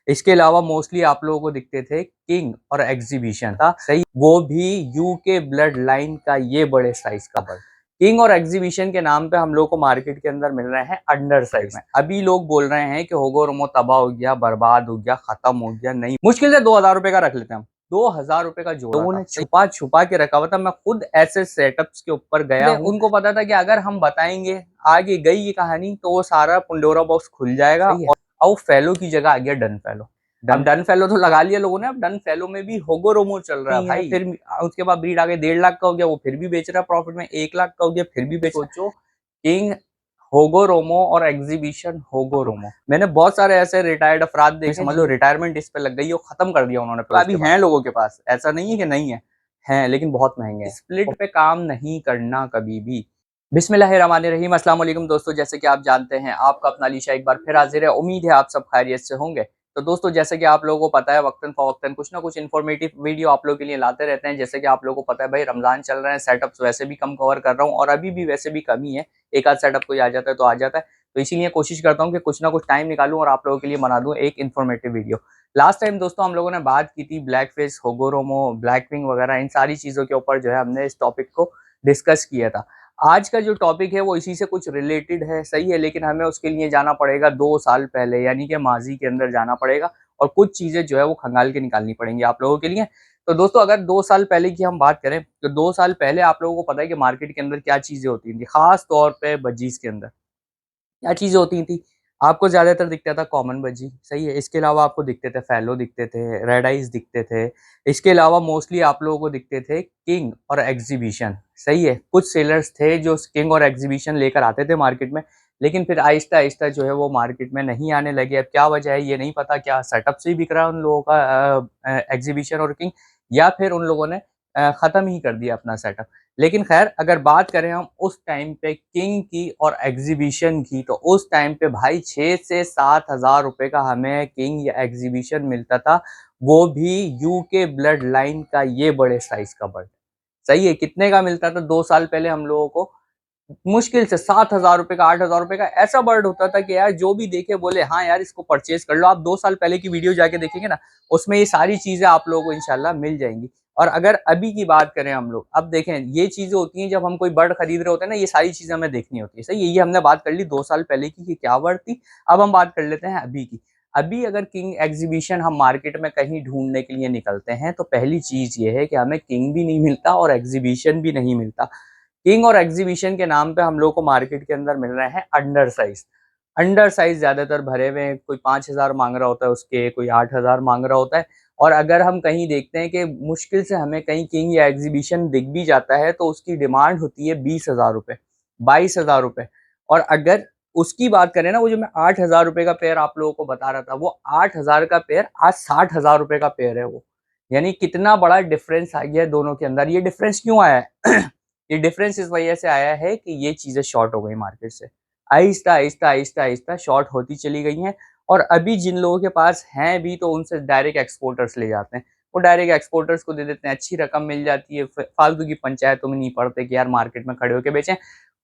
इसके अलावा मोस्टली आप लोगों को दिखते थे किंग और एग्जीबिशन था, सही, वो भी यूके ब्लड लाइन का ये बड़े साइज का बर्ड। किंग और एग्जीबिशन के नाम पे हम लोग को मार्केट के अंदर मिल रहे हैं अंडर साइज में। अभी लोग बोल रहे हैं कि होगोरोमो तबाह हो गया, बर्बाद हो गया, खत्म हो गया, नहीं, मुश्किल से 2000 रुपए का रख लेते हैं हम। 2000 रुपए का जोड़ा लोगों ने छुपा छुपा के रखा हुआ था। मैं खुद ऐसे सेटअप्स के ऊपर गया हूं, उनको पता था कि अगर हम बताएंगे आगे गई ये कहानी तो वो सारा पंडोरा बॉक्स खुल जाएगा और फेलो की जगह आ गया डन फेलो। अब डन फेलो तो लगा लिया लोगों ने, अब डन फेलो में भी होगोरोमो चल रहा है भाई। फिर उसके बाद ब्रीड आगे 1.5 लाख का हो गया, वो फिर भी बेच रहा है प्रॉफिट में। 1 लाख का हो गया, फिर भी बेच। सोचो, किंग होगोरोमो और एग्जीबिशन होगोरोमो। मैंने बहुत सारे ऐसे रिटायर्ड अफराद देखे, समझ लो रिटायरमेंट इस पे लग गई, वो खत्म कर दिया उन्होंने। अभी हैं लोगों के पास, ऐसा नहीं है कि नहीं है, हैं लेकिन बहुत महंगे हैं। स्प्लिट पे काम नहीं करना कभी भी। बिस्मिल्लाहिर्रहमानिर्रहीम, अस्सलाम वालेकुम दोस्तों, जैसे कि आप जानते हैं आपका अपना अलीशा एक बार फिर हाजिर है। उम्मीद है आप सब खैरियत से होंगे। तो दोस्तों, जैसे कि आप लोगों को पता है वक्तन फवक्तन कुछ ना कुछ इन्फॉर्मेटिव वीडियो आप लोगों के लिए लाते रहते हैं। जैसे कि आप लोगों को पता है भाई रमजान चल रहे हैं, सेटअप्स वैसे भी कम कवर कर रहा हूँ और अभी भी वैसे भी कमी है, एक आध सेटअप कोई आ जाता है तो आ जाता है। तो इसीलिए कोशिश करता हूँ कि कुछ ना कुछ टाइम निकालूं और आप लोगों के लिए बना दूं एक इन्फॉर्मेटिव वीडियो। लास्ट टाइम दोस्तों हम लोगों ने बात की थी ब्लैक फेस, होगोरोमो, ब्लैक विंग वगैरह, इन सारी चीजों के ऊपर जो है हमने इस टॉपिक को डिस्कस किया था। आज का जो टॉपिक है वो इसी से कुछ रिलेटेड है, सही है, लेकिन हमें उसके लिए जाना पड़ेगा 2 साल पहले, यानी कि माजी के अंदर जाना पड़ेगा और कुछ चीजें जो है वो खंगाल के निकालनी पड़ेंगी आप लोगों के लिए। तो दोस्तों, अगर 2 साल पहले की हम बात करें तो 2 साल पहले आप लोगों को पता है कि मार्केट के अंदर क्या चीजें होती थी, खास तौर पे बजीज के अंदर क्या चीजें होती थी। आपको ज्यादातर दिखता था कॉमन बजी, सही है। इसके अलावा आपको दिखते थे फैलो, दिखते थे रेड आइज, दिखते थे। इसके अलावा मोस्टली आप लोगों को दिखते थे किंग और एग्जीबिशन, सही है। कुछ सेलर्स थे जो किंग और एग्जीबिशन लेकर आते थे मार्केट में, लेकिन फिर आहिस्ता आहिस्ता जो है वो मार्केट में नहीं आने लगे। अब क्या वजह है ये नहीं पता, क्या सेटअप से ही बिक रहा है उन लोगों का एग्जीबिशन और किंग, या फिर उन लोगों ने खत्म ही कर दिया अपना सेटअप। लेकिन खैर, अगर बात करें हम उस टाइम पे किंग की और एग्जीबिशन की, तो उस टाइम पे भाई 6 से 7 हजार रुपए का हमें किंग या एग्जीबिशन मिलता था, वो भी यूके ब्लड लाइन का ये बड़े साइज का बर्ड, सही है। कितने का मिलता था 2 साल पहले हम लोगों को? मुश्किल से 7 हजार रुपए का, 8 हजार रुपए का ऐसा बर्ड होता था कि यार जो भी देखे बोले हाँ यार इसको परचेज कर लो। आप 2 साल पहले की वीडियो जाके देखेंगे ना, उसमें ये सारी चीजें आप लोगों को इंशाल्लाह मिल जाएंगी। और अगर अभी की बात करें हम लोग, अब देखें ये चीजें होती हैं जब हम कोई बर्ड खरीद रहे होते हैं ना, ये सारी चीजें हमें देखनी होती है, सही है। ये हमने बात कर ली 2 साल पहले की कि क्या बर्ड थी। अब हम बात कर लेते हैं अभी की। अभी अगर किंग एग्जीबिशन हम मार्केट में कहीं ढूंढने के लिए निकलते हैं तो पहली चीज ये है कि हमें किंग भी नहीं मिलता और एग्जीबिशन भी नहीं मिलता। किंग और एग्जीबिशन के नाम पे हम लोग को मार्केट के अंदर मिल रहे हैं अंडर साइज। अंडर साइज ज्यादातर भरे हुए हैं, कोई 5 हजार मांग रहा होता है उसके, कोई 8 हजार मांग रहा होता है। और अगर हम कहीं देखते हैं कि मुश्किल से हमें कहीं किंग या एग्जीबिशन दिख भी जाता है तो उसकी डिमांड होती है 20 हजार रुपए, 22 हजार रुपए। और अगर उसकी बात करें ना, वो जो मैं 8 हजार रुपए का पेयर आप लोगों को बता रहा था, वो 8 हजार का पेयर आज 60 हजार रुपए का पेयर है वो। यानी कितना बड़ा डिफरेंस आ गया है दोनों के अंदर। ये डिफरेंस क्यों आया है? ये डिफरेंस इस वजह से आया है कि ये चीजें शॉर्ट हो गई मार्केट से, आहिस्ता आहिस्ता आहिस्ता आहिस्ता शॉर्ट होती चली गई हैं। और अभी जिन लोगों के पास हैं भी तो उनसे डायरेक्ट एक्सपोर्टर्स ले जाते हैं, वो डायरेक्ट एक्सपोर्टर्स को दे देते हैं, अच्छी रकम मिल जाती है। फालतू की पंचायतों में नहीं पड़ते कि यार मार्केट में खड़े होकर बेचें।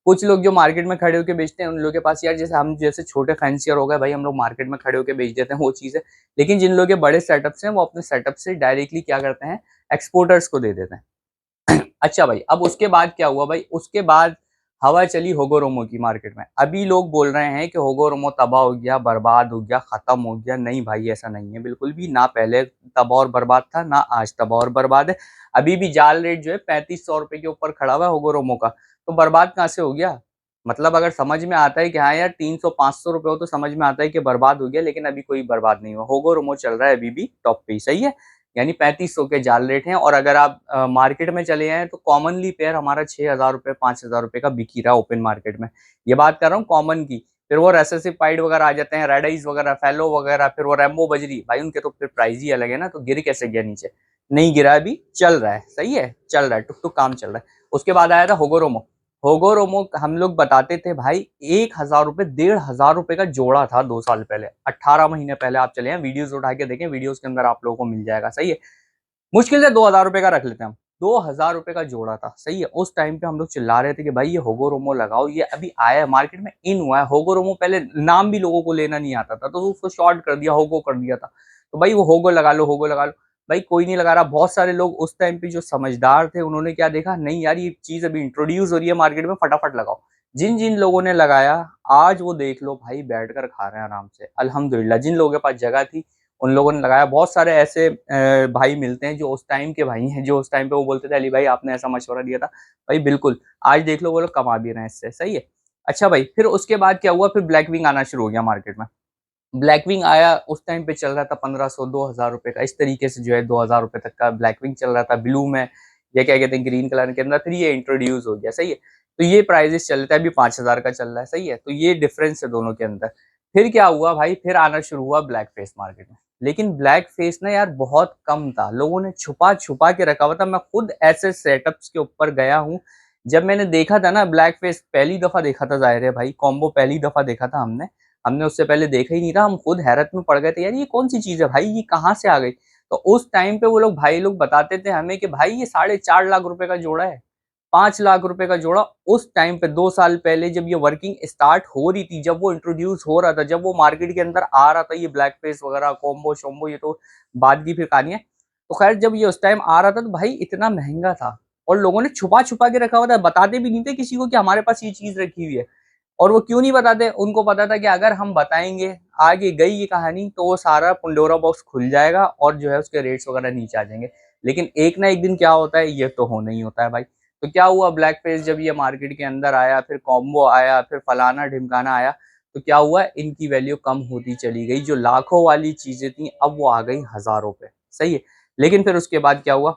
कुछ लोग जो मार्केट में खड़े होकर बेचते हैं उन लोगों के पास यार, जैसे हम जैसे छोटे फैंसियर हो गए भाई, हम लोग मार्केट में खड़े होकर बेच देते हैं वो चीज़ है। लेकिन जिन लोगों के बड़े सेटअप्स हैं वो अपने सेटअप से डायरेक्टली क्या करते हैं, एक्सपोर्टर्स को दे देते हैं। अच्छा भाई, अब उसके बाद क्या हुआ भाई? उसके बाद हवा चली होगोरोमो की मार्केट में। अभी लोग बोल रहे हैं कि होगोरोमो तबाह हो गया, बर्बाद हो गया, खत्म हो गया। नहीं भाई, ऐसा नहीं है बिल्कुल भी। ना पहले तबाह और बर्बाद था, ना आज तबाह और बर्बाद है। अभी भी जाल रेट जो है 3500 रुपए के ऊपर खड़ा हुआ है होगोरोमो का, तो बर्बाद कहाँ से हो गया? मतलब अगर समझ में आता है कि हाँ यार 300-500 रुपए हो तो समझ में आता है कि बर्बाद हो गया, लेकिन अभी कोई बर्बाद नहीं हुआ। होगोरोमो चल रहा है अभी भी टॉप पे ही, सही है। यानी 3500 के जाल रेट हैं। और अगर आप मार्केट में चले जाएं तो कॉमनली पेयर हमारा 6000 रुपए, 5000 रुपए का बिक ही रहा है ओपन मार्केट में। ये बात कर रहा हूँ कॉमन की। फिर वो रेसेसिव पाइड वगैरह आ जाते हैं, रेड आइज वगैरह, फैलो वगैरह, फिर वो रेम्बो बजरी, भाई उनके तो फिर प्राइस ही अलग है ना। तो गिर कैसे गया नीचे? नहीं गिरा, अभी चल रहा है, सही है, चल रहा है, टुक टुक काम चल रहा है। उसके बाद आया था होगोरोमो। होगोरोमो हम लोग बताते थे भाई 1000 रुपए, 1500 रुपए का जोड़ा था 2 साल पहले, 18 महीने पहले आप चले हैं, वीडियोस उठा के देखें, वीडियोस के अंदर आप लोगों को मिल जाएगा, सही है। मुश्किल से 2000 रुपए का रख लेते हैं हम। 2000 रुपए का जोड़ा था। सही है, उस टाइम पे हम लोग चिल्ला रहे थे कि भाई ये होगो रोमो लगाओ, ये अभी आया है मार्केट में, इन हुआ है। होगो रोमो पहले नाम भी लोगों को लेना नहीं आता था, तो उसको शॉर्ट कर दिया, होगो कर दिया था। तो भाई वो होगो लगा लो, होगो लगा लो। भाई कोई नहीं लगा रहा। बहुत सारे लोग उस टाइम पे जो समझदार थे, उन्होंने क्या देखा, नहीं यार ये चीज अभी इंट्रोड्यूस हो रही है मार्केट में, फटाफट लगाओ। जिन जिन लोगों ने लगाया, आज वो देख लो भाई बैठकर खा रहे हैं आराम से, अल्हम्दुलिल्लाह। जिन लोगों के पास जगह थी उन लोगों ने लगाया। बहुत सारे ऐसे भाई मिलते हैं जो उस टाइम के भाई हैं, जो उस टाइम पे वो बोलते थे अली भाई आपने ऐसा मशवरा दिया था। भाई बिल्कुल, आज देख लो वो लोग कमा भी रहे हैं इससे। सही है। अच्छा भाई, फिर उसके बाद क्या हुआ, फिर ब्लैक विंग आना शुरू हो गया मार्केट में। ब्लैक विंग आया, उस टाइम पे चल रहा था 1500 2000 रुपए का, इस तरीके से जो है 2000 रुपए तक का ब्लैक विंग चल रहा था ब्लू में, या क्या कहते हैं ग्रीन कलर के अंदर। फिर ये इंट्रोड्यूस हो गया। सही है, तो ये प्राइजेस चल रहा है, अभी 5000 का चल रहा है। सही है, तो ये डिफरेंस है दोनों के अंदर। फिर क्या हुआ भाई, फिर आना शुरू हुआ ब्लैक फेस मार्केट में। लेकिन ब्लैक फेस ना यार बहुत कम था, लोगों ने छुपा छुपा के रखा हुआ था। मैं खुद ऐसे सेटअप्स के ऊपर गया हूँ, जब मैंने देखा था ना ब्लैक फेस, पहली दफा देखा था, जाहिर है भाई कॉम्बो पहली दफा देखा था हमने। हमने उससे पहले देखा ही नहीं था। हम खुद हैरत में पड़ गए थे, यार ये कौन सी चीज है भाई, ये कहाँ से आ गई। तो उस टाइम पे वो लोग भाई लोग बताते थे हमें कि भाई ये 4.5 लाख रुपए का जोड़ा है, 5 लाख रुपए का जोड़ा। उस टाइम पे 2 साल पहले जब ये वर्किंग स्टार्ट हो रही थी, जब वो इंट्रोड्यूस हो रहा था, जब वो मार्केट के अंदर आ रहा था, ये ब्लैक फेस वगैरह कॉम्बो शोम्बो, ये तो बाद की फिर कहानी है। तो खैर जब ये उस टाइम आ रहा था तो भाई इतना महंगा था, और लोगों ने छुपा छुपा के रखा हुआ था, बताते भी नहीं थे किसी को कि हमारे पास ये चीज रखी हुई है। और वो क्यों नहीं बताते, उनको पता था कि अगर हम बताएंगे आगे गई ये कहानी, तो वो सारा पंडोरा बॉक्स खुल जाएगा और जो है उसके रेट्स वगैरह नीचे आ जाएंगे। लेकिन एक ना एक दिन क्या होता है, ये तो होना ही होता है भाई। तो क्या हुआ, ब्लैक फेस जब ये मार्केट के अंदर आया, फिर कॉम्बो आया, फिर फलाना ढिमकाना आया, तो क्या हुआ, इनकी वैल्यू कम होती चली गई। जो लाखों वाली चीजें थी अब वो आ गई हजारों पे। सही है। लेकिन फिर उसके बाद क्या हुआ,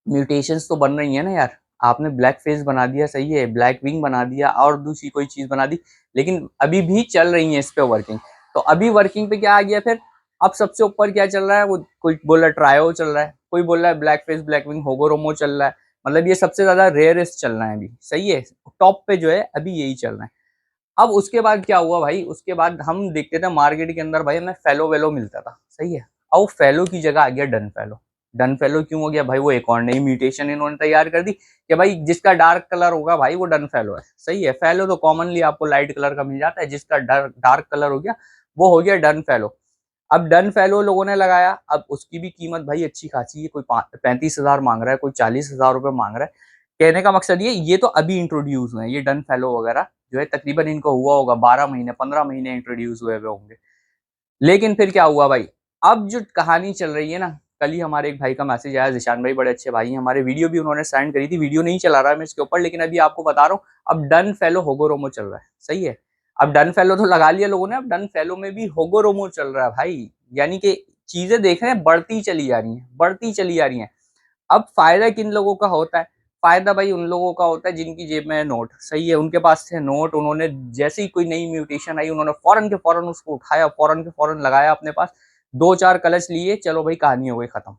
म्यूटेशंस तो बन रही है ना यार। आपने ब्लैक फेस बना दिया, सही है, ब्लैक विंग बना दिया, और दूसरी कोई चीज बना दी, लेकिन अभी भी चल रही है इस पे वर्किंग। तो अभी वर्किंग पे क्या आ गया फिर, अब सबसे ऊपर क्या चल रहा है, वो कोई बोल रहा है ट्रायो चल रहा है, कोई बोल रहा है ब्लैक फेस ब्लैक विंग होगोरोमो चल रहा है। मतलब ये सबसे ज्यादा रेयरेस्ट चल रहा है अभी। सही है, टॉप पे जो है अभी यही चल रहा है। अब उसके बाद क्या हुआ भाई, उसके बाद हम देखते थे मार्केट के अंदर भाई हमें फेलो वेलो मिलता था। सही है, अब फेलो की जगह आ गया डन फेलो। डन फेलो क्यों हो गया भाई, वो एक और नई म्यूटेशन इन्होंने तैयार कर दी कि भाई जिसका डार्क कलर होगा भाई वो डन फेलो है। सही है, फेलो तो कॉमनली आपको लाइट कलर का मिल जाता है, जिसका डार्क कलर हो गया वो हो गया डन फेलो। अब डन फेलो लोगों ने लगाया, अब उसकी भी कीमत भाई अच्छी खासी है, कोई 35,000 मांग रहा है, कोई 40,000 रुपए मांग रहा है। कहने का मकसद ये तो अभी इंट्रोड्यूस हुए हैं, ये डन फेलो वगैरह जो है तकरीबन इनको हुआ होगा 12 महीने 15 महीने इंट्रोड्यूस हुए हुए होंगे। लेकिन फिर क्या हुआ भाई, अब जो कहानी चल रही है ना, कल ही हमारे एक भाई का मैसेज आया, जिशान भाई बड़े अच्छे भाई हैं हमारे, वीडियो भी उन्होंने सेंड करी थी, वीडियो नहीं चला रहा है मैं इसके ऊपर, लेकिन अभी आपको बता रहा हूँ, अब डन फेलो होगोरोमो चल रहा है। सही है, अब डन फेलो तो लगा लिया लोगों ने, अब डन फेलो में भी होगोरोमो चल रहा है भाई। यानी कि चीजें देख रहे हैं बढ़ती चली जा रही हैं, बढ़ती चली जा रही हैं। अब फायदा किन लोगों का होता है, फायदा भाई उन लोगों का होता है जिनकी जेब में है नोट। सही है, उनके पास थे नोट, उन्होंने जैसे ही कोई नई म्यूटेशन आई उन्होंने फौरन के फौरन उसको उठाया, फौरन के फौरन लगाया अपने पास, 2-4 कलच लिए, चलो भाई कहानी हो गई खत्म।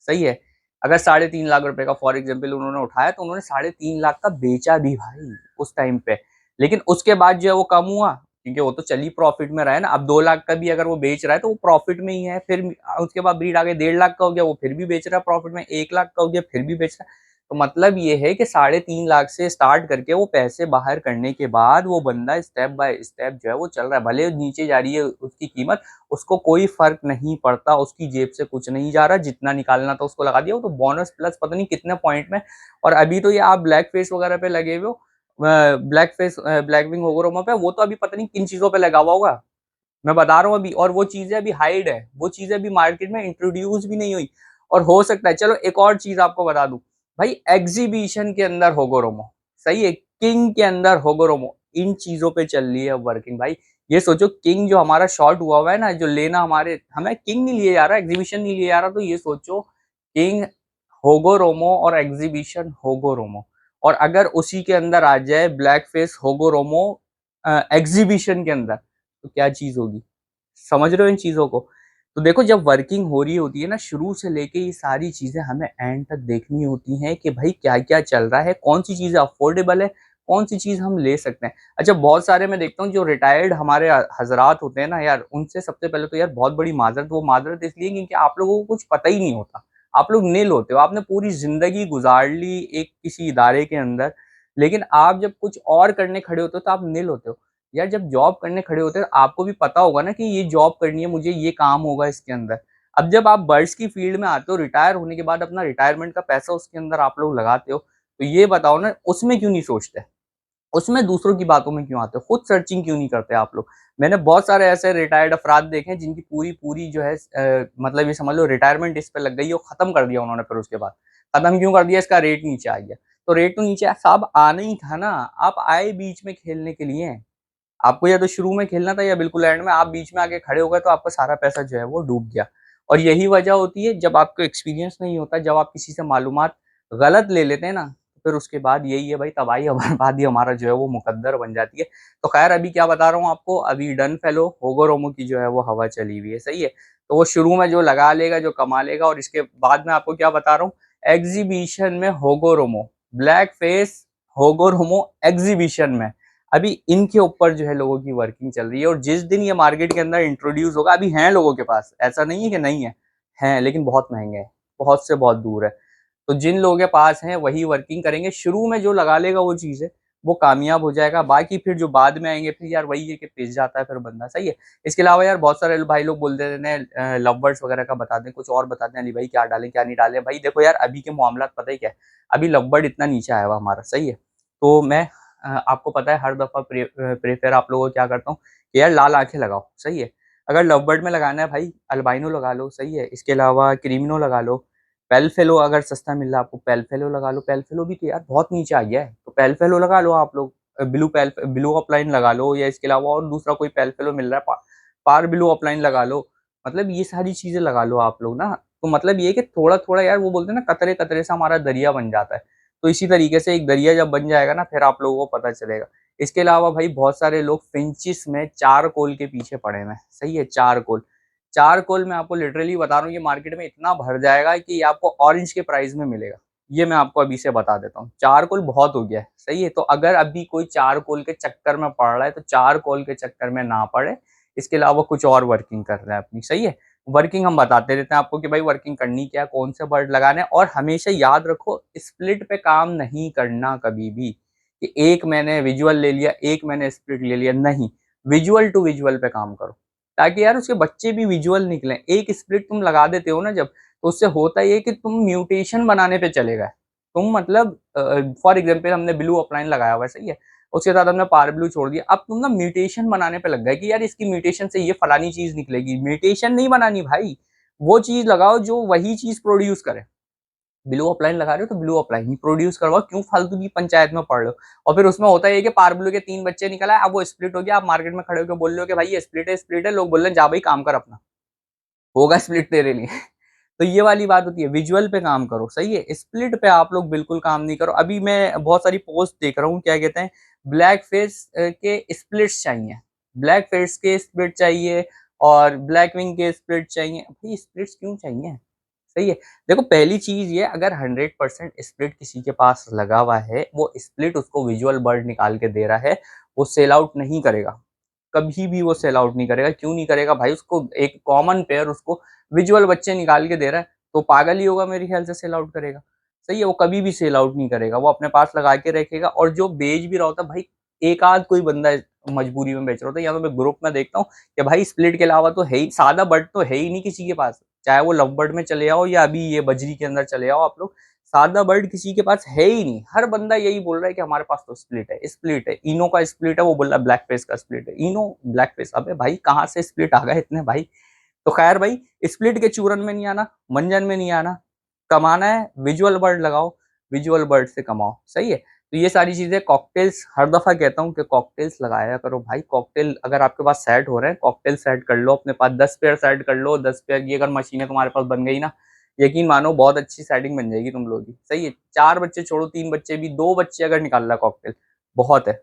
सही है, अगर 3.5 लाख रुपए का फॉर एग्जाम्पल उन्होंने उठाया, तो उन्होंने 3.5 लाख का बेचा भी भाई उस टाइम पे। लेकिन उसके बाद जो है वो कम हुआ, क्योंकि वो तो चली प्रॉफिट में रहा है ना। अब 2 लाख का भी अगर वो बेच रहा है तो वो प्रॉफिट में ही है। फिर उसके बाद ब्रीड आ गई, 1.5 लाख का हो गया, वो फिर भी बेच रहा है प्रॉफिट में, 1 लाख का हो गया फिर भी बेच रहा है। तो मतलब ये है कि 3.5 लाख से स्टार्ट करके वो पैसे बाहर करने के बाद वो बंदा स्टेप बाय स्टेप जो है वो चल रहा है। भले नीचे जा रही है उसकी कीमत, उसको कोई फर्क नहीं पड़ता, उसकी जेब से कुछ नहीं जा रहा, जितना निकालना था उसको लगा दिया, वो तो बोनस प्लस पता नहीं कितने पॉइंट में। और अभी तो ये आप ब्लैक फेस वगैरह पे लगे हुए हो, ब्लैक फेस ब्लैक विंग होगोरोमा पे, वो तो अभी पता नहीं किन चीजों पे लगा हुआ होगा, मैं बता रहा हूँ अभी। और वो चीजें अभी हाइड है, वो चीजें अभी मार्केट में इंट्रोड्यूस भी नहीं हुई। और हो सकता है, चलो एक और चीज आपको बता दूं भाई, एग्जीबिशन के अंदर होगोरोमो, सही है, किंग के अंदर होगोरोमो, इन चीजों पे चल रही है वर्किंग भाई। ये सोचो किंग जो हमारा शॉर्ट हुआ हुआ है ना, जो लेना हमारे, हमें किंग नहीं लिए जा रहा, एग्जीबिशन नहीं लिए जा रहा, तो ये सोचो किंग होगोरोमो और एग्जीबिशन होगोरोमो, और अगर उसी के अंदर आ जाए ब्लैक फेस होगोरोमो एग्जीबिशन के अंदर, तो क्या चीज होगी, समझ रहे हो इन चीजों को। तो देखो जब वर्किंग हो रही होती है ना, शुरू से लेके ये सारी चीजें हमें एंड तक देखनी होती हैं कि भाई क्या क्या चल रहा है, कौन सी चीजें अफोर्डेबल है, कौन सी चीज हम ले सकते हैं। अच्छा, बहुत सारे मैं देखता हूँ जो रिटायर्ड हमारे हजरात होते हैं ना यार, उनसे सबसे पहले तो यार बहुत बड़ी माजरत, वो माजरत इसलिए क्योंकि आप लोगों को कुछ पता ही नहीं होता। आप लोग निल होते हो, आपने पूरी जिंदगी गुजार ली एक किसी इदारे के अंदर, लेकिन आप जब कुछ और करने खड़े होते हो तो आप निल होते हो। यार जब जॉब करने खड़े होते हो आपको भी पता होगा ना कि ये जॉब करनी है मुझे, ये काम होगा इसके अंदर। अब जब आप बर्ड्स की फील्ड में आते हो, रिटायर होने के बाद अपना रिटायरमेंट का पैसा उसके अंदर आप लोग लगाते हो, तो ये बताओ ना उसमें क्यों नहीं सोचते, उसमें दूसरों की बातों में क्यों आते हो, खुद सर्चिंग क्यों नहीं करते आप लोग। मैंने बहुत सारे ऐसे रिटायर्ड अफराद देखे हैं जिनकी पूरी पूरी जो है मतलब ये समझ लो रिटायरमेंट इस पे लग गई और खत्म कर दिया उन्होंने। फिर उसके बाद खत्म क्यों कर दिया, इसका रेट नीचे आ गया। तो रेट तो नीचे साहब आना ही था ना, आप आए बीच में खेलने के लिए, आपको या तो शुरू में खेलना था या बिल्कुल एंड में। आप बीच में आके खड़े हो गए तो आपका सारा पैसा जो है वो डूब गया। और यही वजह होती है जब आपको एक्सपीरियंस नहीं होता, जब आप किसी से मालूमात गलत ले लेते हैं ना, फिर उसके बाद यही है भाई, तबाही और बर्बादी हमारा जो है वो मुकद्दर बन जाती है। तो खैर अभी क्या बता रहा हूँ आपको, अभी डन फेलो होगो रोमो की जो है वो हवा चली हुई है, सही है। तो वो शुरू में जो लगा लेगा, जो कमा लेगा, और इसके बाद में आपको क्या बता रहा हूँ, एग्जीबिशन में होगो रोमो, ब्लैक फेस होगो रोमो एग्जीबिशन में, अभी इनके ऊपर जो है लोगों की वर्किंग चल रही है। और जिस दिन ये मार्केट के अंदर इंट्रोड्यूस होगा, अभी हैं लोगों के पास, ऐसा नहीं है कि नहीं है, हैं लेकिन बहुत महंगे हैं, बहुत से बहुत दूर है। तो जिन लोगों के पास हैं वही वर्किंग करेंगे, शुरू में जो लगा लेगा वो चीज़ है वो कामयाब हो जाएगा, बाकी फिर जो बाद में आएंगे फिर यार वही है कि पिस जाता है फिर बंदा, सही है। इसके अलावा यार बहुत सारे भाई लोग बोलते रहते लव बर्ड्स वगैरह का बता दें, कुछ और बताते हैं अली भाई क्या डालें क्या नहीं डालें। भाई देखो यार अभी के मामला पता ही क्या है, अभी लव बर्ड इतना नीचे आया हुआ हमारा, सही है। तो मैं आपको पता है हर दफ़ा प्रेफर आप लोगों को क्या करता हूँ कि यार लाल आंखें लगाओ, सही है। अगर लव बर्ड में लगाना है भाई अल्बाइनो लगा लो, सही है। इसके अलावा क्रीमिनो लगा लो, पेलफेलो अगर सस्ता मिल रहा है आपको पेलफेलो लगा लो। पेलफेलो भी तो यार बहुत नीचे आ गया है, तो पेलफेलो लगा लो आप लोग। ब्लू अपलाइन लगा लो, या इसके अलावा और दूसरा कोई पेलफेलो मिल रहा है पार ब्लू अपलाइन लगा लो। मतलब ये सारी चीजें लगा लो आप लोग ना। तो मतलब ये कि थोड़ा थोड़ा यार वो बोलते हैं ना कतरे कतरे से हमारा दरिया बन जाता है। तो इसी तरीके से एक दरिया जब बन जाएगा ना फिर आप लोगों को पता चलेगा। इसके अलावा भाई बहुत सारे लोग फिंचिस में चारकोल के पीछे पड़े हुए हैं, सही है। चारकोल, चारकोल मैं आपको लिटरली बता रहा हूँ ये मार्केट में इतना भर जाएगा कि ये आपको ऑरेंज के प्राइस में मिलेगा। ये मैं आपको अभी से बता देता हूँ, चारकोल बहुत हो गया है, सही है। तो अगर अभी कोई चारकोल के चक्कर में पड़ रहा है तो चारकोल के चक्कर में ना पड़े, इसके अलावा कुछ और वर्किंग कर रहा है अपनी, सही है। वर्किंग हम बताते रहते हैं आपको कि भाई वर्किंग करनी क्या, कौन से बर्ड लगाने, और हमेशा याद रखो स्प्लिट पे काम नहीं करना कभी भी, कि एक मैंने विजुअल ले लिया एक मैंने स्प्लिट ले लिया, नहीं। विजुअल टू विजुअल पे काम करो, ताकि यार उसके बच्चे भी विजुअल निकले। एक स्प्लिट तुम लगा देते हो ना जब, तो उससे होता ये कि तुम म्यूटेशन बनाने पे चले गए। तुम मतलब फॉर एग्जाम्पल हमने ब्लू अपलाइन लगाया हुआ है, सही है। उसके साथ हमने पार ब्लू छोड़ दिया, अब तुम ना म्यूटेशन बनाने पे लग गए कि यार इसकी म्यूटेशन से ये फलानी चीज निकलेगी। म्यूटेशन नहीं बनानी भाई, वो चीज लगाओ जो वही चीज प्रोड्यूस करे। ब्लू अपलाइन लगा रहे हो तो ब्लू अपलाइन ही प्रोड्यूस करवाओ, क्यों फालतू की पंचायत में पड़ रहे हो। और फिर उसमें होता है कि पार ब्लू के 3 बच्चे निकल आए, अब वो स्प्लिट हो गया, आप मार्केट में खड़े होकर बोल रहे हो कि भाई ये स्प्लिट है, लोग बोल रहे हैं जा भाई काम कर अपना, होगा स्प्लिट तेरे लिए। तो ये वाली बात होती है, विजुअल पे काम करो, सही है। स्प्लिट पे आप लोग बिल्कुल काम नहीं करो। अभी मैं बहुत सारी पोस्ट देख रहा हूँ, क्या कहते हैं ब्लैक फेस के स्प्लिट्स चाहिए, ब्लैक फेस के स्प्लिट चाहिए और ब्लैक विंग के स्प्लिट चाहिए। भाई स्प्लिट्स क्यों चाहिए, सही है। देखो पहली चीज ये, अगर 100% स्प्लिट किसी के पास लगा हुआ है, वो स्प्लिट उसको विजुअल बर्ड निकाल के दे रहा है, वो सेल आउट नहीं करेगा, कभी भी वो सेल आउट नहीं करेगा। क्यों नहीं करेगा भाई, उसको एक कॉमन पेयर उसको विजुअल बच्चे निकाल के दे रहा है, तो पागल ही होगा मेरे ख्याल से सेल आउट करेगा, सही है। वो कभी भी सेल आउट नहीं करेगा, वो अपने पास लगा के रखेगा। और जो बेच भी रहा होता है भाई, एक आध कोई बंदा मजबूरी में बेच रहा होता है, या तो मैं ग्रुप में देखता हूँ कि भाई स्प्लिट के अलावा तो है ही, सादा बर्ड तो है ही नहीं किसी के पास, चाहे वो लव बर्ड में चले आओ या अभी ये बजरी के अंदर चले आओ आप लोग, सादा बर्ड किसी के पास है ही नहीं। हर बंदा यही बोल रहा है कि हमारे पास तो स्प्लिट है, स्प्लिट है, इनो का स्प्लिट है, वो बोल रहा है ब्लैक फेस का स्प्लिट है, इनो ब्लैक फेस। अबे भाई कहाँ से स्प्लिट आ गए इतने भाई। तो खैर भाई स्प्लिट के चूरन में नहीं आना, मंजन में नहीं आना, कमाना है विजुअल बर्ड लगाओ, विजुअल बर्ड से कमाओ, सही है। तो ये सारी चीजें, कॉकटेल्स हर दफा कहता हूँ कि कॉकटेल्स लगाया करो भाई। कॉकटेल अगर आपके पास सेट हो रहे हैं, कॉकटेल सेट कर लो अपने पास, 10 पेयर सेट कर लो, 10 पेयर की अगर मशीनें तुम्हारे पास बन गई ना, यकीन मानो बहुत अच्छी सेटिंग बन जाएगी तुम लोग की, सही है। 4 बच्चे छोड़ो, 3 बच्चे भी, 2 बच्चे अगर निकाल रहा कॉकटेल बहुत है।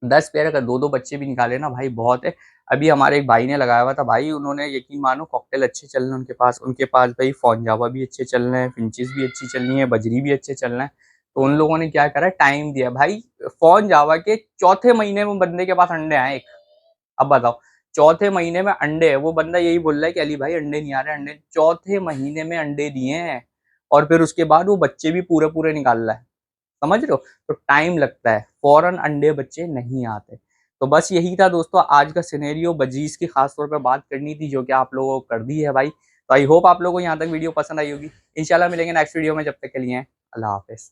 10 पेयर अगर 2-2 बच्चे भी निकाले ना भाई बहुत है। अभी हमारे एक भाई ने लगाया हुआ था भाई, उन्होंने यकीन मानो कॉकटेल अच्छे चल रहे हैं उनके पास भाई फोन जावा भी अच्छे चल रहे हैं, फिंचेस भी अच्छी चल रही है, बजरी भी अच्छे चल रहे हैं। तो उन लोगों ने क्या करा, टाइम दिया भाई। फोन जावा के चौथे महीने में बंदे के पास अंडे आए एक। अब बताओ, चौथे महीने में अंडे है, वो बंदा यही बोल रहा है कि अली भाई अंडे नहीं आ रहे, अंडे चौथे महीने में अंडे दिए हैं। और फिर उसके बाद वो बच्चे भी पूरे पूरे निकाल रहा है, समझ रहे हो। तो टाइम लगता है, फौरन अंडे बच्चे नहीं आते। तो बस यही था दोस्तों आज का सिनेरियो, बजीज की खास तौर पे बात करनी थी, जो कि आप लोगों को कर दी है भाई। तो आई होप आप लोगों को यहाँ तक वीडियो पसंद आई होगी। इंशाल्लाह मिलेंगे नेक्स्ट वीडियो में, जब तक के लिए अल्लाह हाफिज।